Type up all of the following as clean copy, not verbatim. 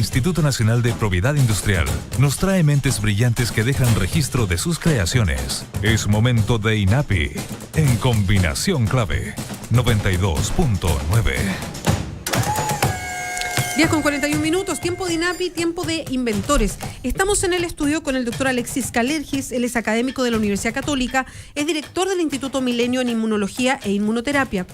Instituto Nacional de Propiedad Industrial nos trae mentes brillantes que dejan registro de sus creaciones. Es momento de INAPI, en Combinación Clave 92.9. 10:41, tiempo de INAPI, tiempo de inventores. Estamos en el estudio con el doctor Alexis Kalergis, él es académico de la Universidad Católica, es director del Instituto Milenio en Inmunología e Inmunoterapia.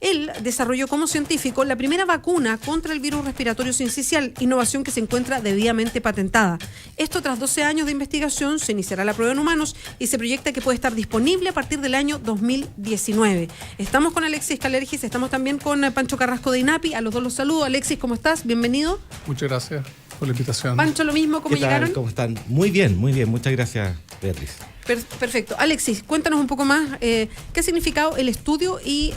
Él desarrolló como científico la primera vacuna contra el virus respiratorio sincicial, innovación que se encuentra debidamente patentada. Esto tras 12 años de investigación, se iniciará la prueba en humanos y se proyecta que puede estar disponible a partir del año 2019. Estamos con Alexis Kalergis, estamos también con Pancho Carrasco de INAPI. A los dos los saludo. Alexis, ¿cómo estás? Bienvenido. Muchas gracias por la invitación. Pancho, lo mismo, ¿cómo llegaron? ¿Cómo están? Muy bien, muchas gracias, Beatriz. Perfecto. Alexis, cuéntanos un poco más qué ha significado el estudio y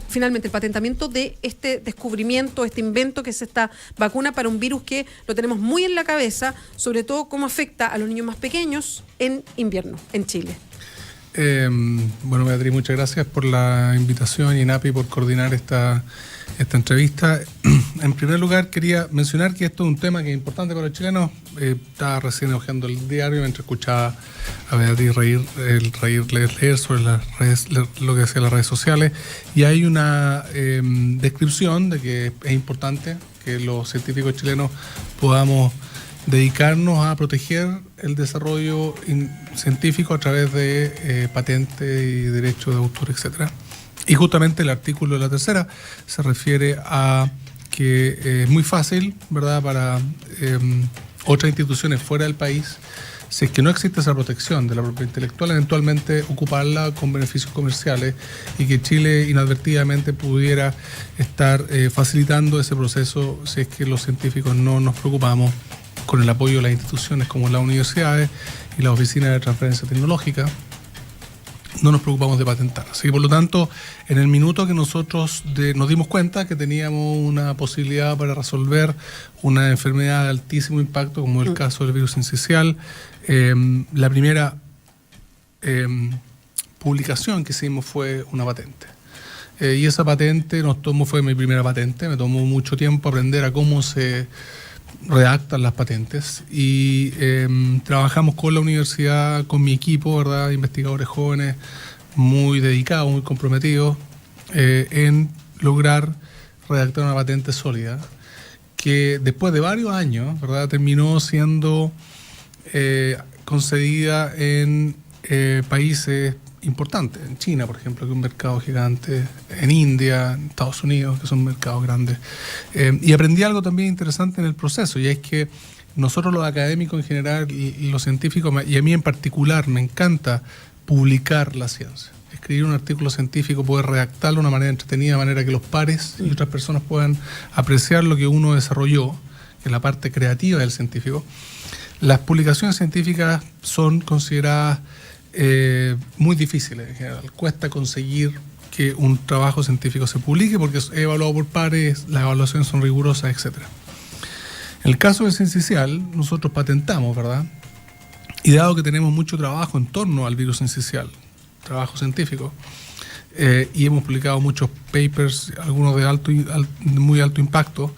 finalmente el patentamiento de este descubrimiento, este invento que es esta vacuna para un virus que lo tenemos muy en la cabeza, sobre todo cómo afecta a los niños más pequeños en invierno, en Chile. Bueno, Beatriz, muchas gracias por la invitación y INAPI por coordinar esta entrevista. En primer lugar, quería mencionar que esto es un tema que es importante para los chilenos. Estaba recién hojeando el diario mientras escuchaba a Beatriz leer sobre las redes, lo que decía las redes sociales, y hay una descripción de que es importante que los científicos chilenos podamos dedicarnos a proteger el desarrollo científico a través de patentes y derechos de autor, etcétera. Y justamente el artículo de la tercera se refiere a que es muy fácil, ¿verdad?, para otras instituciones fuera del país, si es que no existe esa protección de la propiedad intelectual, eventualmente ocuparla con beneficios comerciales, y que Chile inadvertidamente pudiera estar facilitando ese proceso si es que los científicos no nos preocupamos con el apoyo de las instituciones como las universidades y las oficinas de transferencia tecnológica. No nos preocupamos de patentar. Así que, por lo tanto, en el minuto que nosotros nos dimos cuenta que teníamos una posibilidad para resolver una enfermedad de altísimo impacto, como el caso del virus sincicial, la primera publicación que hicimos fue una patente. Y esa patente fue mi primera patente. Me tomó mucho tiempo aprender a cómo se redactan las patentes, y trabajamos con la universidad, con mi equipo, ¿verdad?, investigadores jóvenes muy dedicados, muy comprometidos en lograr redactar una patente sólida que después de varios años, ¿verdad?, terminó siendo concedida en países importantes, en China, por ejemplo, que es un mercado gigante, en India, en Estados Unidos, que son mercados grandes. Y aprendí algo también interesante en el proceso, y es que nosotros los académicos en general y los científicos, y a mí en particular, me encanta publicar la ciencia. Escribir un artículo científico, poder redactarlo de una manera entretenida, de manera que los pares y otras personas puedan apreciar lo que uno desarrolló, que es la parte creativa del científico. Las publicaciones científicas son consideradas muy difíciles en general. Cuesta conseguir que un trabajo científico se publique porque es evaluado por pares, las evaluaciones son rigurosas, etc. En el caso del sincicial, nosotros patentamos, ¿verdad? Y dado que tenemos mucho trabajo en torno al virus sincicial, trabajo científico, y hemos publicado muchos papers, algunos de muy alto impacto,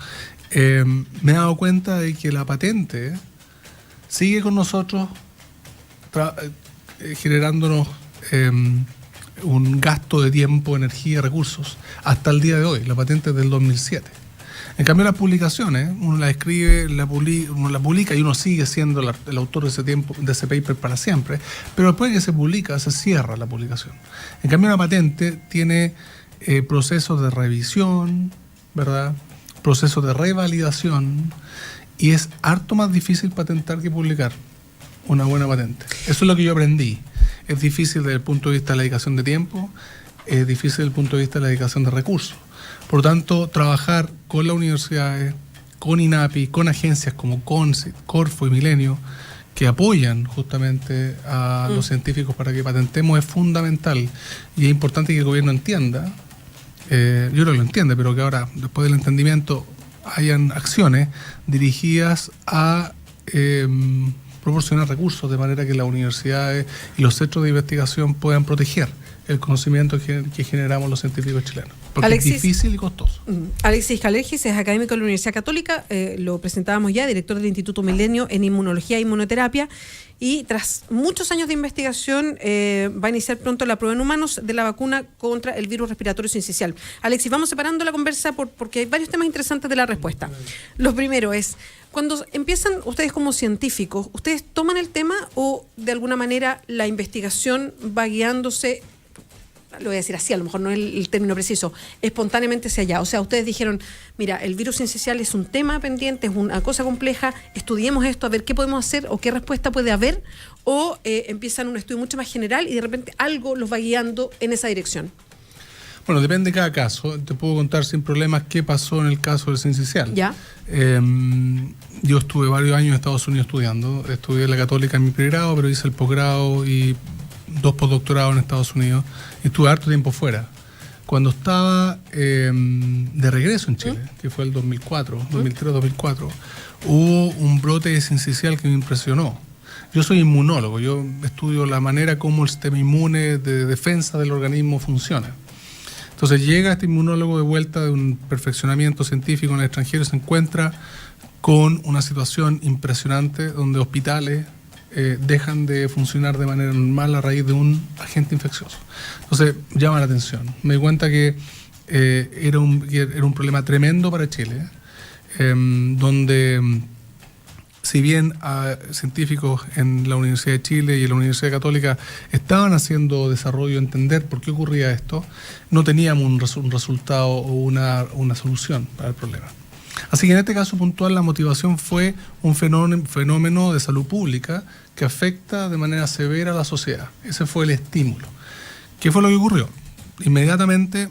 me he dado cuenta de que la patente sigue con nosotros generándonos un gasto de tiempo, energía y recursos hasta el día de hoy. La patente es del 2007. En cambio, las publicaciones, uno las escribe, uno la publica y uno sigue siendo el autor de ese paper para siempre, pero después de que se publica, se cierra la publicación. En cambio, una patente tiene procesos de revisión, ¿verdad?, procesos de revalidación, y es harto más difícil patentar que publicar una buena patente. Eso es lo que yo aprendí. Es difícil desde el punto de vista de la dedicación de tiempo, es difícil desde el punto de vista de la dedicación de recursos. Por lo tanto, trabajar con las universidades, con INAPI, con agencias como CONCIT, Corfo y Milenio, que apoyan justamente a los científicos para que patentemos, es fundamental. Y es importante que el gobierno entienda, yo creo que lo entiende, pero que ahora, después del entendimiento, hayan acciones dirigidas a proporcionar recursos de manera que las universidades y los centros de investigación puedan proteger el conocimiento que generamos los científicos chilenos. Porque Alexis, es difícil y costoso. Alexis Calergis es académico de la Universidad Católica, lo presentábamos ya, director del Instituto Milenio en Inmunología e Inmunoterapia, y tras muchos años de investigación va a iniciar pronto la prueba en humanos de la vacuna contra el virus respiratorio sincicial. Alexis, vamos separando la conversa porque hay varios temas interesantes de la respuesta. Lo primero es, cuando empiezan ustedes como científicos, ¿ustedes toman el tema o de alguna manera la investigación va guiándose, lo voy a decir así, a lo mejor no es el término preciso, espontáneamente hacia allá? O sea, ustedes dijeron, mira, el virus sincicial es un tema pendiente, es una cosa compleja, estudiemos esto, a ver qué podemos hacer o qué respuesta puede haber, o empiezan un estudio mucho más general y de repente algo los va guiando en esa dirección. Bueno, depende de cada caso. Te puedo contar sin problemas qué pasó en el caso del sincicial. ¿Ya? Yo estuve varios años en Estados Unidos estudiando. Estudié en la Católica en mi pregrado, pero hice el posgrado y 2 postdoctorados en Estados Unidos. Y estuve harto tiempo fuera. Cuando estaba de regreso en Chile, que fue el 2003-2004, hubo un brote de sincicial que me impresionó. Yo soy inmunólogo, yo estudio la manera como el sistema inmune de defensa del organismo funciona. Entonces llega este inmunólogo de vuelta de un perfeccionamiento científico en el extranjero y se encuentra con una situación impresionante donde hospitales dejan de funcionar de manera normal a raíz de un agente infeccioso. Entonces llama la atención. Me di cuenta que era un problema tremendo para Chile, donde si bien científicos en la Universidad de Chile y en la Universidad Católica estaban haciendo desarrollo, entender por qué ocurría esto, no teníamos un resultado o una solución para el problema. Así que en este caso puntual la motivación fue un fenómeno de salud pública que afecta de manera severa a la sociedad. Ese fue el estímulo. ¿Qué fue lo que ocurrió? Inmediatamente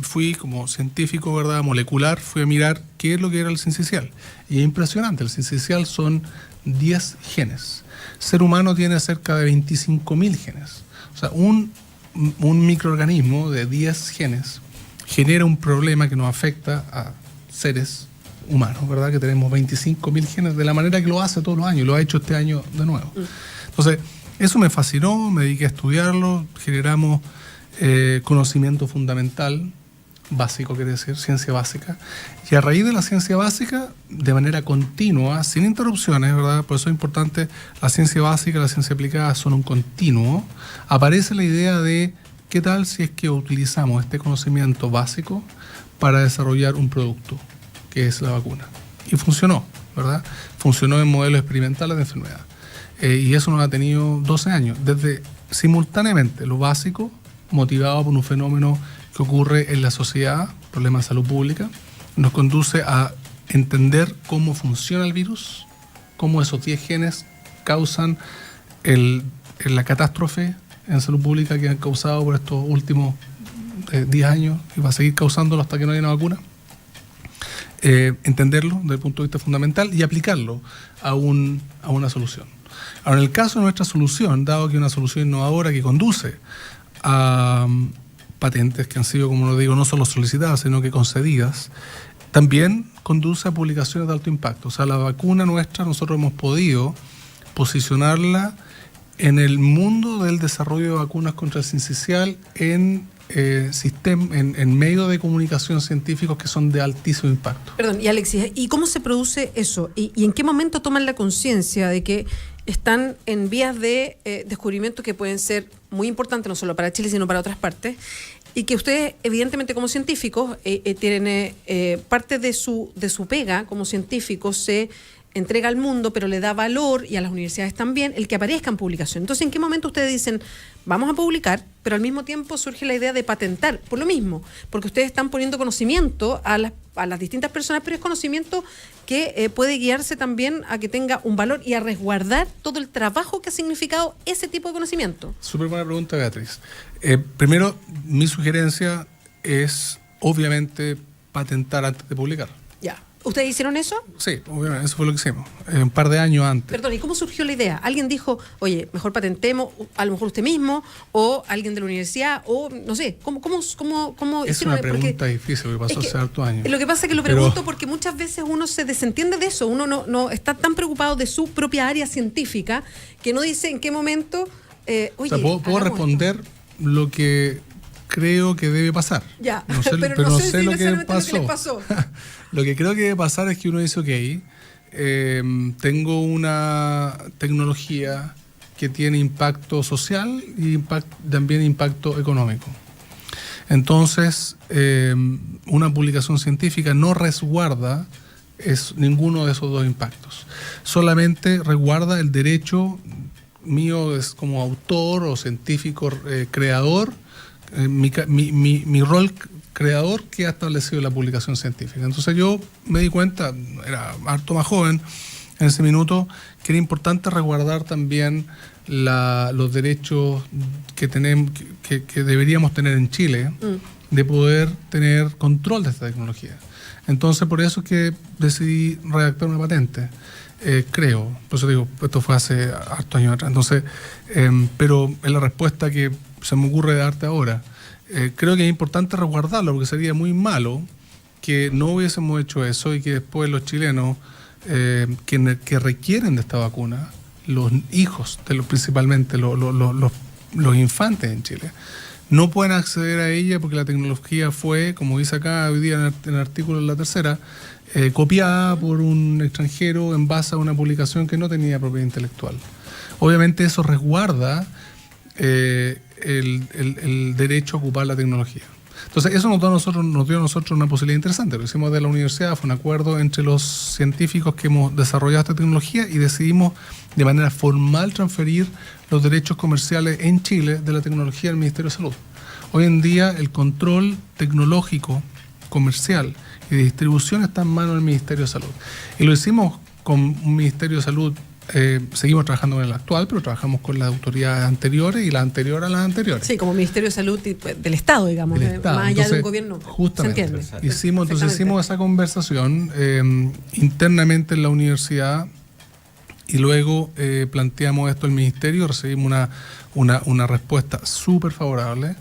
fui como científico, ¿verdad?, molecular, fui a mirar qué es lo que era el sincicial. Y es impresionante, el sincicial son 10 genes. El ser humano tiene cerca de 25.000 genes. O sea, un microorganismo de 10 genes genera un problema que nos afecta a seres humanos, ¿verdad?, que tenemos 25.000 genes de la manera que lo hace todos los años, lo ha hecho este año de nuevo. Entonces, eso me fascinó, me dediqué a estudiarlo, generamos conocimiento fundamental, básico, quiere decir, ciencia básica, y a raíz de la ciencia básica, de manera continua, sin interrupciones, ¿verdad?, por eso es importante, la ciencia básica y la ciencia aplicada son un continuo, aparece la idea de qué tal si es que utilizamos este conocimiento básico para desarrollar un producto, que es la vacuna. Y funcionó, ¿verdad? Funcionó en modelos experimentales de enfermedad. Y eso nos ha tenido 12 años, desde simultáneamente lo básico, motivado por un fenómeno que ocurre en la sociedad, problema de salud pública, nos conduce a entender cómo funciona el virus, cómo esos 10 genes causan la catástrofe en salud pública que han causado por estos últimos 10 años y va a seguir causándolo hasta que no haya una vacuna. Entenderlo desde el punto de vista fundamental y aplicarlo a una solución. Ahora, en el caso de nuestra solución, dado que es una solución innovadora que conduce a patentes que han sido, como lo digo, no solo solicitadas, sino que concedidas, también conduce a publicaciones de alto impacto. O sea, la vacuna nuestra, nosotros hemos podido posicionarla en el mundo del desarrollo de vacunas contra el sincicial en medios de comunicación científicos que son de altísimo impacto. Perdón, y Alexis, ¿y cómo se produce eso? ¿Y en qué momento toman la conciencia de que están en vías de descubrimientos que pueden ser muy importantes, no solo para Chile, sino para otras partes? Y que ustedes, evidentemente, como científicos, tienen parte de su pega como científicos se entrega al mundo, pero le da valor, y a las universidades también, el que aparezca en publicación. Entonces, ¿en qué momento ustedes dicen, vamos a publicar, pero al mismo tiempo surge la idea de patentar? Por lo mismo, porque ustedes están poniendo conocimiento a las distintas personas, pero es conocimiento que puede guiarse también a que tenga un valor y a resguardar todo el trabajo que ha significado ese tipo de conocimiento. Súper buena pregunta, Beatriz. Primero, mi sugerencia es, obviamente, patentar antes de publicar. Ya. ¿Ustedes hicieron eso? Sí, obviamente, eso fue lo que hicimos, un par de años antes. Perdón, ¿y cómo surgió la idea? ¿Alguien dijo, oye, mejor patentemos, a lo mejor usted mismo, o alguien de la universidad, o no sé, ¿cómo es una pregunta difícil que pasó hace hartos años. Lo que pasa es que lo pregunto porque muchas veces uno se desentiende de eso, uno no está tan preocupado de su propia área científica que no dice en qué momento, oye, o sea, puedo responder lo que creo que debe pasar. Ya, no sé, pero no sé si lo que necesariamente lo que les pasó. Lo que creo que debe pasar es que uno dice, ok, tengo una tecnología que tiene impacto social y también impacto económico. Entonces, una publicación científica no resguarda ninguno de esos dos impactos. Solamente resguarda el derecho mío como autor o científico creador, mi rol creador que ha establecido la publicación científica. Entonces yo me di cuenta, era harto más joven en ese minuto, que era importante resguardar también los derechos que tenemos, que deberíamos tener en Chile, de poder tener control de esta tecnología. Entonces por eso es que decidí redactar una patente, creo, por eso digo, esto fue hace hartos años atrás. Entonces, pero es la respuesta que se me ocurre darte ahora. Creo que es importante resguardarlo, porque sería muy malo que no hubiésemos hecho eso y que después los chilenos que requieren de esta vacuna, los hijos, principalmente los infantes en Chile, no pueden acceder a ella porque la tecnología fue, como dice acá hoy día en el artículo de la tercera, copiada por un extranjero en base a una publicación que no tenía propiedad intelectual. Obviamente eso resguarda el derecho a ocupar la tecnología. Entonces eso nos dio a nosotros una posibilidad interesante. Lo hicimos de la universidad, fue un acuerdo entre los científicos que hemos desarrollado esta tecnología y decidimos de manera formal transferir los derechos comerciales en Chile de la tecnología al Ministerio de Salud. Hoy en día el control tecnológico, comercial y de distribución está en manos del Ministerio de Salud. Y lo hicimos con un Ministerio de Salud. Seguimos trabajando con el actual, pero trabajamos con las autoridades anteriores y las anteriores a las anteriores. Sí, como Ministerio de Salud del Estado, digamos, más allá entonces, de un gobierno. Justamente, hicimos esa conversación internamente en la universidad y luego planteamos esto al Ministerio, recibimos una respuesta súper favorable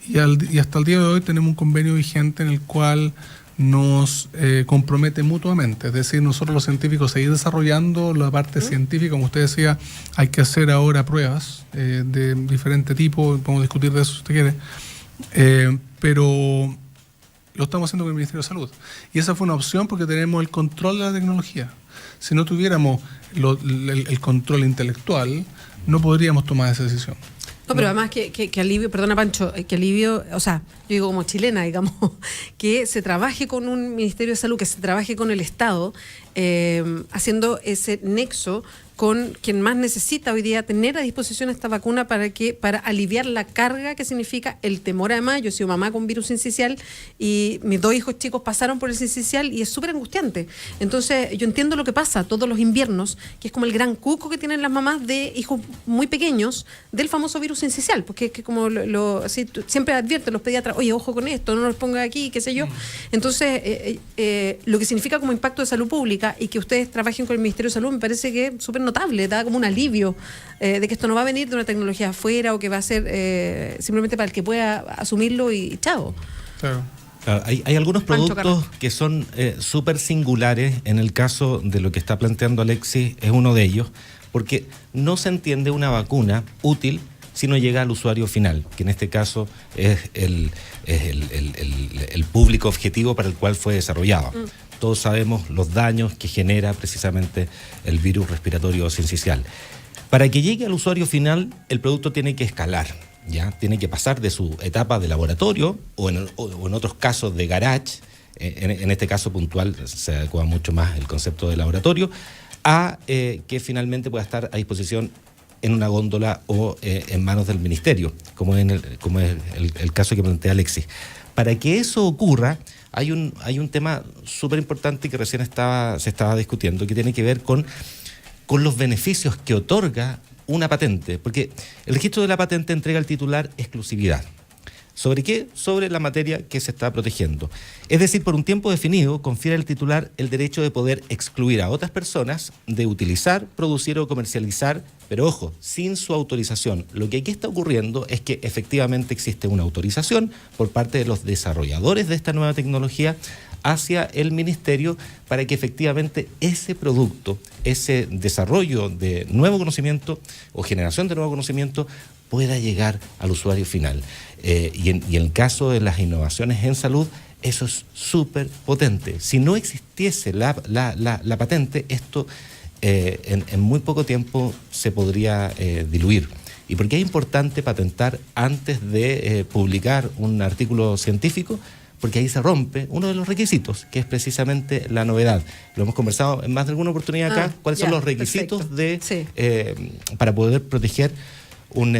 y hasta el día de hoy tenemos un convenio vigente en el cual nos compromete mutuamente, es decir, nosotros los científicos seguir desarrollando la parte científica, como usted decía, hay que hacer ahora pruebas de diferente tipo, podemos discutir de eso si usted quiere, pero lo estamos haciendo con el Ministerio de Salud. Y esa fue una opción porque tenemos el control de la tecnología. Si no tuviéramos el control intelectual, no podríamos tomar esa decisión. No, pero además que alivio, perdona Pancho, que alivio, o sea, yo digo como chilena, digamos, que se trabaje con un Ministerio de Salud, que se trabaje con el Estado, haciendo ese nexo con quien más necesita hoy día tener a disposición esta vacuna para aliviar la carga que significa el temor. Además, yo he sido mamá con virus sincicial y mis 2 hijos chicos pasaron por el sincicial y es súper angustiante. Entonces, yo entiendo lo que pasa todos los inviernos, que es como el gran cuco que tienen las mamás de hijos muy pequeños del famoso virus sincicial, porque es que como así, siempre advierten los pediatras, oye, ojo con esto, no los ponga aquí, qué sé yo. Entonces, lo que significa como impacto de salud pública y que ustedes trabajen con el Ministerio de Salud me parece que es súper notable, da como un alivio de que esto no va a venir de una tecnología afuera o que va a ser simplemente para el que pueda asumirlo y chao. Claro. Hay algunos productos que son súper singulares. En el caso de lo que está planteando Alexis, es uno de ellos, porque no se entiende una vacuna útil si no llega al usuario final, que en este caso es el público objetivo para el cual fue desarrollado. Todos sabemos los daños que genera precisamente el virus respiratorio sincicial. Para que llegue al usuario final, el producto tiene que escalar, ¿ya? Tiene que pasar de su etapa de laboratorio o en otros casos de garage, en este caso puntual se adecua mucho más el concepto de laboratorio, a que finalmente pueda estar a disposición en una góndola o en manos del ministerio, como es el caso que plantea Alexis. Para que eso ocurra, hay un tema súper importante que recién se estaba discutiendo, que tiene que ver con los beneficios que otorga una patente, porque el registro de la patente entrega al titular exclusividad. ¿Sobre qué? Sobre la materia que se está protegiendo. Es decir, por un tiempo definido, confiere al titular el derecho de poder excluir a otras personas de utilizar, producir o comercializar, pero ojo, sin su autorización. Lo que aquí está ocurriendo es que efectivamente existe una autorización por parte de los desarrolladores de esta nueva tecnología hacia el ministerio para que efectivamente ese producto, ese desarrollo de nuevo conocimiento o generación de nuevo conocimiento pueda llegar al usuario final. Y en el caso de las innovaciones en salud, eso es súper potente. Si no existiese la patente, esto en muy poco tiempo se podría diluir. ¿Y por qué es importante patentar antes de publicar un artículo científico? Porque ahí se rompe uno de los requisitos, que es precisamente la novedad. Lo hemos conversado en más de alguna oportunidad acá. ¿Cuáles son los requisitos para poder proteger un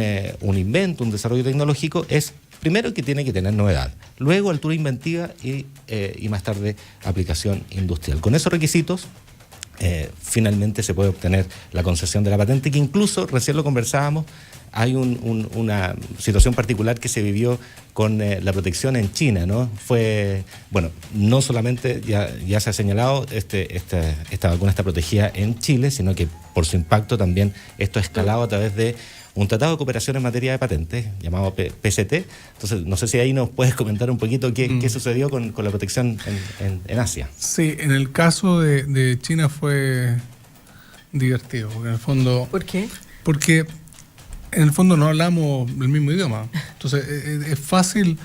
invento, un desarrollo tecnológico? Es primero que tiene que tener novedad, luego altura inventiva y más tarde aplicación industrial. Con esos requisitos finalmente se puede obtener la concesión de la patente, que incluso, recién lo conversábamos, hay una situación particular que se vivió con la protección en China, ¿no? Fue, bueno, no solamente ya se ha señalado esta vacuna está protegida en Chile, sino que por su impacto también esto ha escalado a través de un tratado de cooperación en materia de patentes llamado PCT. Entonces, no sé si ahí nos puedes comentar un poquito qué sucedió con la protección en Asia. Sí, en el caso de China fue divertido, porque en el fondo... ¿Por qué? Porque en el fondo no hablamos el mismo idioma. Entonces, es fácil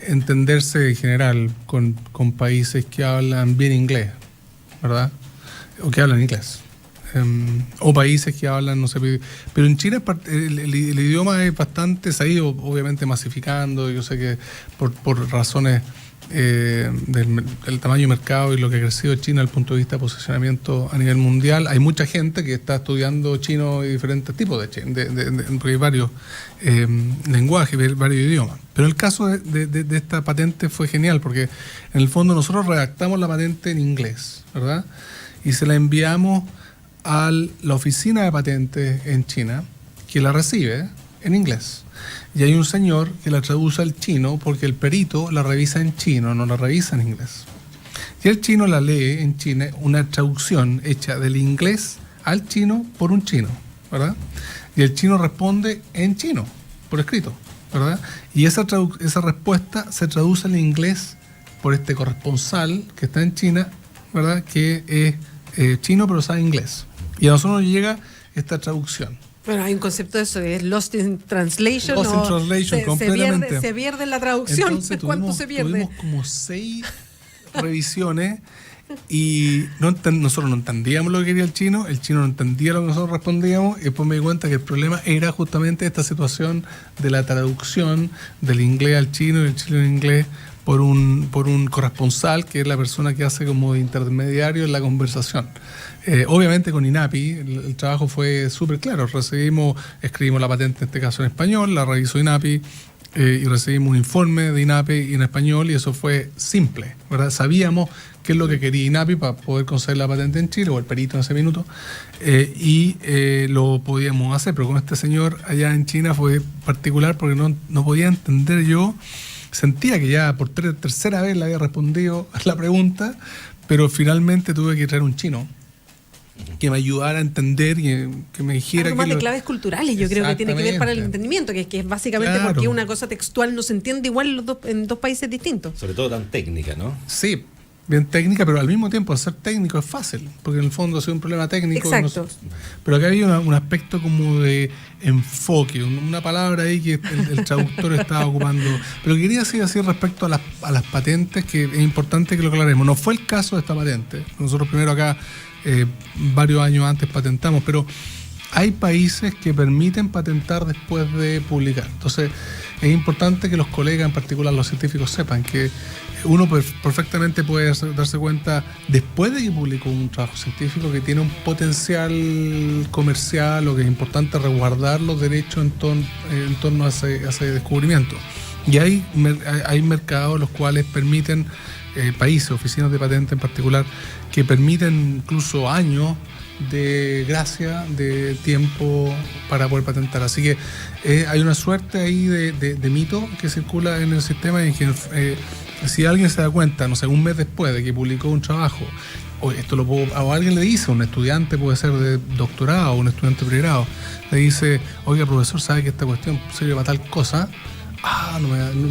entenderse en general con países que hablan bien inglés, ¿verdad? O que hablan inglés. O países que hablan, no sé, pero en China el idioma es bastante, se ha ido obviamente masificando. Yo sé que por razones del tamaño de mercado y lo que ha crecido China desde el punto de vista de posicionamiento a nivel mundial, hay mucha gente que está estudiando chino y diferentes tipos porque hay varios lenguajes, varios idiomas. Pero el caso de esta patente fue genial, porque en el fondo nosotros redactamos la patente en inglés, ¿verdad? Y se la enviamos a la oficina de patentes en China, que la recibe en inglés. Y hay un señor que la traduce al chino, porque el perito la revisa en chino, no la revisa en inglés. Y el chino la lee en China, una traducción hecha del inglés al chino por un chino, ¿verdad? Y el chino responde en chino, por escrito, ¿verdad? Y esa respuesta se traduce en inglés por este corresponsal que está en China, ¿verdad? Que es chino pero sabe inglés. Y a nosotros nos llega esta traducción. Bueno, hay un concepto de eso, es lost in translation. Lost in translation, completamente. Se pierde la traducción. Entonces, ¿cuánto se pierde? Tuvimos como 6 revisiones y nosotros no entendíamos lo que quería el chino no entendía lo que nosotros respondíamos, y después me di cuenta que el problema era justamente esta situación de la traducción del inglés al chino y del chino al inglés por un corresponsal, que es la persona que hace como intermediario en la conversación. Obviamente con INAPI el trabajo fue súper claro. Escribimos la patente, en este caso en español, la revisó INAPI y recibimos un informe de INAPI en español, y eso fue simple, ¿verdad? Sabíamos qué es lo que quería INAPI para poder conceder la patente en Chile, o el perito en ese minuto, y lo podíamos hacer. Pero con este señor allá en China fue particular, porque no podía entender yo. Sentía que ya por tercera vez le había respondido a la pregunta, pero finalmente tuve que traer un chino que me ayudara a entender y que me dijera... Algo más de claves culturales, yo creo que tiene que ver para el entendimiento, que es básicamente claro, porque una cosa textual no se entiende igual en dos países distintos. Sobre todo tan técnica, ¿no? Sí, bien técnica, pero al mismo tiempo ser técnico es fácil, porque en el fondo es un problema técnico. Exacto. Pero acá había un aspecto como de enfoque, una palabra ahí que el traductor estaba ocupando. Pero quería decir así respecto a las patentes, que es importante que lo aclaremos. No fue el caso de esta patente. Nosotros primero acá, varios años antes patentamos, pero hay países que permiten patentar después de publicar. Entonces, es importante que los colegas, en particular los científicos, sepan que uno perfectamente puede darse cuenta, después de que publicó un trabajo científico, que tiene un potencial comercial, o que es importante resguardar los derechos en torno a ese descubrimiento. Y hay mercados los cuales permiten, países, oficinas de patente en particular, que permiten incluso años de gracia, de tiempo para poder patentar. Así que hay una suerte ahí de mito que circula en el sistema, en que si alguien se da cuenta, no sé, un mes después de que publicó un trabajo, o alguien le dice, un estudiante puede ser de doctorado, un estudiante de pregrado, le dice, oiga, profesor, ¿sabe que esta cuestión sirve para tal cosa?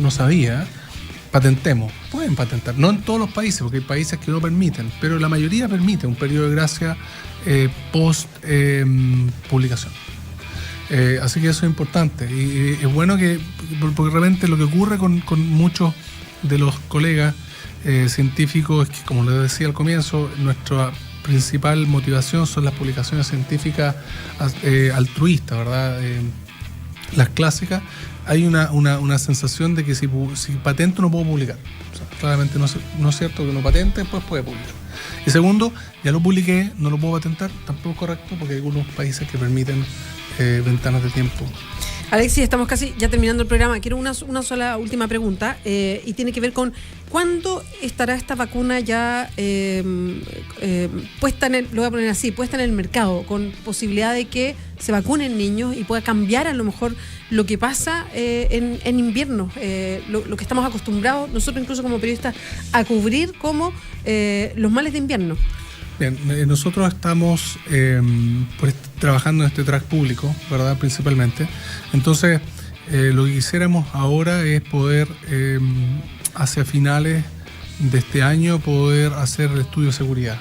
No sabía. patentemos. Pueden patentar, no en todos los países, porque hay países que no permiten, pero la mayoría permite un periodo de gracia post publicación. Así que eso es importante. Y es bueno que, porque realmente lo que ocurre con muchos de los colegas científicos es que, como les decía al comienzo, nuestra principal motivación son las publicaciones científicas altruistas, ¿verdad? Las clásicas. Hay una sensación de que si patento no puedo publicar. O sea, claramente no es cierto que no patente, después puede publicar. Y segundo, ya lo publiqué, no lo puedo patentar, tampoco es correcto, porque hay algunos países que permiten ventanas de tiempo. Alexis, estamos casi ya terminando el programa. Quiero una sola última pregunta y tiene que ver con ¿cuándo estará esta vacuna ya puesta lo voy a poner así, puesta en el mercado, con posibilidad de que se vacunen niños y pueda cambiar a lo mejor lo que pasa en invierno, lo que estamos acostumbrados nosotros incluso como periodistas a cubrir como los males de invierno? Bien, nosotros estamos trabajando en este track público, ¿verdad? Principalmente. Entonces, lo que quisiéramos ahora es poder, hacia finales de este año, poder hacer el estudio de seguridad,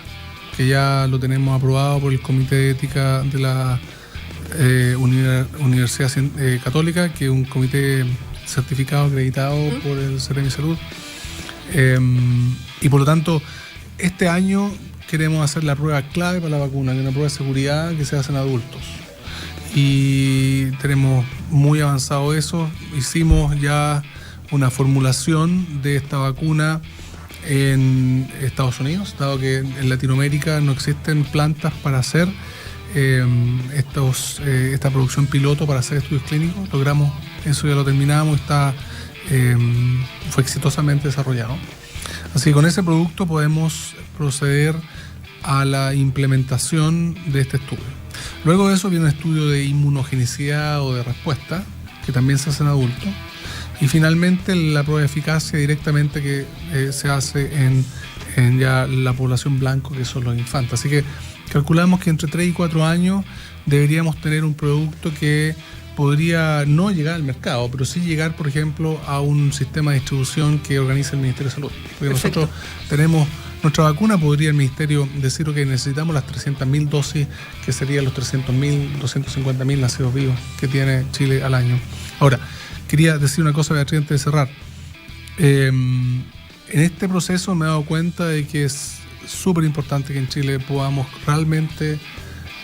que ya lo tenemos aprobado por el Comité de Ética de la Universidad Católica, que es un comité certificado, acreditado por el Ceremi Salud. Y por lo tanto, este año queremos hacer la prueba clave para la vacuna, que es una prueba de seguridad que se hace en adultos. Y tenemos muy avanzado eso. Hicimos ya una formulación de esta vacuna en Estados Unidos, dado que en Latinoamérica no existen plantas para hacer esta producción piloto para hacer estudios clínicos. Logramos eso, ya lo terminamos, fue exitosamente desarrollado. Así que con ese producto podemos proceder a la implementación de este estudio. Luego de eso viene un estudio de inmunogenicidad o de respuesta, que también se hace en adultos. Y finalmente la prueba de eficacia directamente que se hace en ya la población blanco, que son los infantes. Así que calculamos que entre 3 y 4 años deberíamos tener un producto que podría no llegar al mercado, pero sí llegar, por ejemplo, a un sistema de distribución que organiza el Ministerio de Salud. Porque Perfecto. Nosotros tenemos nuestra vacuna, podría el Ministerio decir que necesitamos las 300.000 dosis, que serían los 300.000, 250.000 nacidos vivos que tiene Chile al año. Ahora, quería decir una cosa, Beatriz, antes de cerrar. En este proceso me he dado cuenta de que es súper importante que en Chile podamos realmente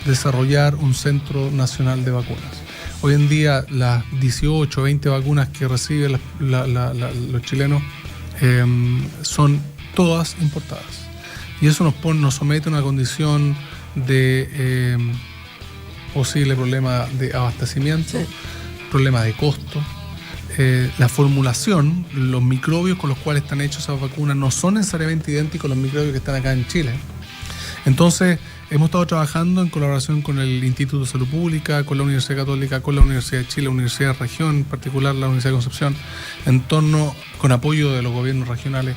desarrollar un centro nacional de vacunas. Hoy en día las 18 o 20 vacunas que reciben los chilenos son todas importadas. Y eso nos somete a una condición de posible problema de abastecimiento, sí, problema de costo. La formulación, los microbios con los cuales están hechos esas vacunas no son necesariamente idénticos a los microbios que están acá en Chile. Entonces, hemos estado trabajando en colaboración con el Instituto de Salud Pública, con la Universidad Católica, con la Universidad de Chile, la Universidad de Región, en particular la Universidad de Concepción, con apoyo de los gobiernos regionales,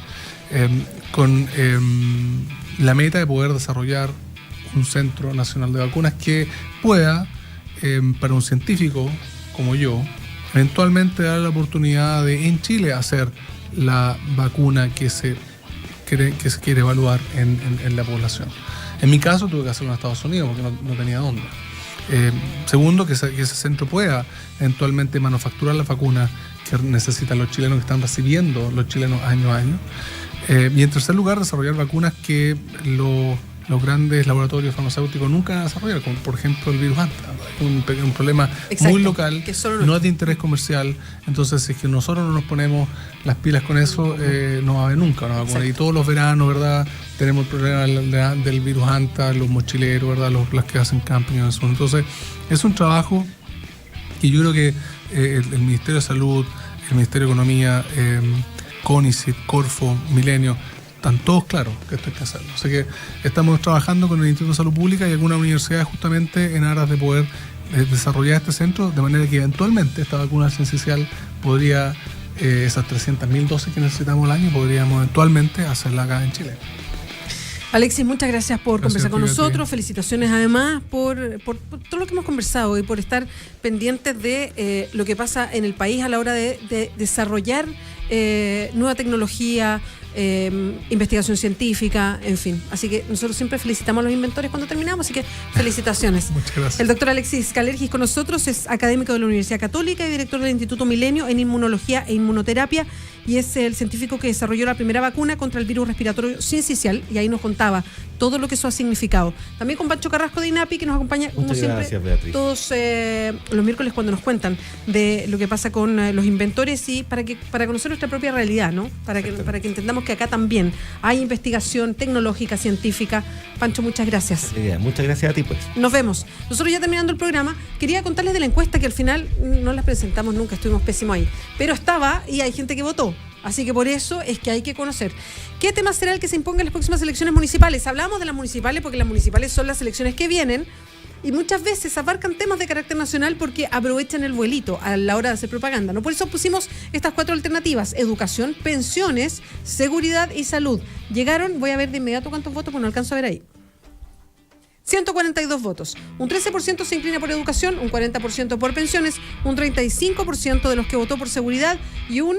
con la meta de poder desarrollar un centro nacional de vacunas que pueda, para un científico como yo, eventualmente dar la oportunidad de en Chile hacer la vacuna que se quiere evaluar en la población. En mi caso tuve que hacerlo en Estados Unidos porque no tenía dónde. Segundo, que ese centro pueda eventualmente manufacturar la vacuna que necesitan los chilenos, que están recibiendo los chilenos año a año. Y en tercer lugar, desarrollar vacunas que los grandes laboratorios farmacéuticos nunca van a desarrollar, como por ejemplo el virus Anta, un problema muy local, no es de interés comercial. Entonces, si es que nosotros no nos ponemos las pilas con eso, no va a haber nunca una vacuna. Y todos los veranos, ¿verdad?, tenemos el problema del virus Anta, los mochileros, ¿verdad?, las que hacen camping en el sur. Entonces, es un trabajo que yo creo que el Ministerio de Salud, el Ministerio de Economía, CONICET, Corfo, Milenio, están todos claros que esto hay que hacerlo. Así que estamos trabajando con el Instituto de Salud Pública y algunas universidades justamente en aras de poder desarrollar este centro, de manera que eventualmente esta vacuna esencial podría, esas 300.000 dosis que necesitamos al año, podríamos eventualmente hacerla acá en Chile. Alexis, muchas gracias por conversar con Beatriz. nosotros. Felicitaciones además por todo lo que hemos conversado y por estar pendientes de lo que pasa en el país a la hora de desarrollar nueva tecnología, investigación científica, en fin. Así que nosotros siempre felicitamos a los inventores cuando terminamos, así que felicitaciones. Muchas gracias. El doctor Alexis Kalergis con nosotros es académico de la Universidad Católica y director del Instituto Milenio en Inmunología e Inmunoterapia, y es el científico que desarrolló la primera vacuna contra el virus respiratorio sincicial, y ahí nos contaba todo lo que eso ha significado. También con Pancho Carrasco de INAPI, que nos acompaña como Muchas siempre gracias, Beatriz. todos los miércoles cuando nos cuentan de lo que pasa con los inventores y para conocer nuestra propia realidad, ¿no? Para que entendamos que acá también hay investigación tecnológica, científica. Pancho, muchas gracias. Muchas gracias a ti, pues. Nos vemos. Nosotros ya terminando el programa, quería contarles de la encuesta que al final no la presentamos nunca, estuvimos pésimos ahí. Pero estaba y hay gente que votó. Así que por eso es que hay que conocer. ¿Qué tema será el que se imponga en las próximas elecciones municipales? Hablamos de las municipales porque las municipales son las elecciones que vienen y muchas veces abarcan temas de carácter nacional porque aprovechan el vuelito a la hora de hacer propaganda, ¿no? Por eso pusimos estas 4 alternativas: educación, pensiones, seguridad y salud. Llegaron, voy a ver de inmediato cuántos votos, pues no alcanzo a ver ahí. 142 votos. Un 13% se inclina por educación, un 40% por pensiones, un 35% de los que votó por seguridad y un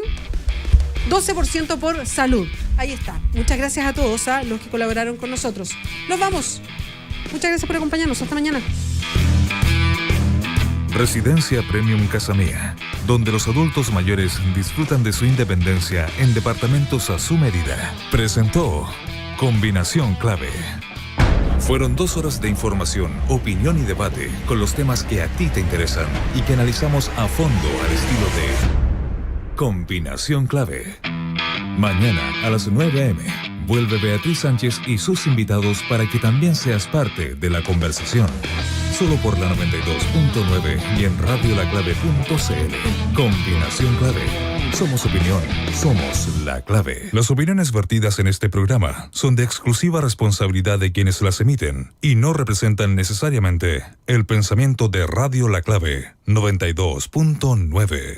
12% por salud. Ahí está. Muchas gracias a todos, a los que colaboraron con nosotros. Nos vamos. Muchas gracias por acompañarnos. Hasta mañana. Residencia Premium Casa Mía, donde los adultos mayores disfrutan de su independencia en departamentos a su medida. Presentó Combinación Clave. Fueron 2 horas de información, opinión y debate con los temas que a ti te interesan y que analizamos a fondo al estilo de Combinación Clave. Mañana a las 9 a.m. vuelve Beatriz Sánchez y sus invitados para que también seas parte de la conversación. Solo por la 92.9 y en radiolaclave.cl. Combinación Clave. Somos opinión, somos la clave. Las opiniones vertidas en este programa son de exclusiva responsabilidad de quienes las emiten y no representan necesariamente el pensamiento de Radio La Clave 92.9.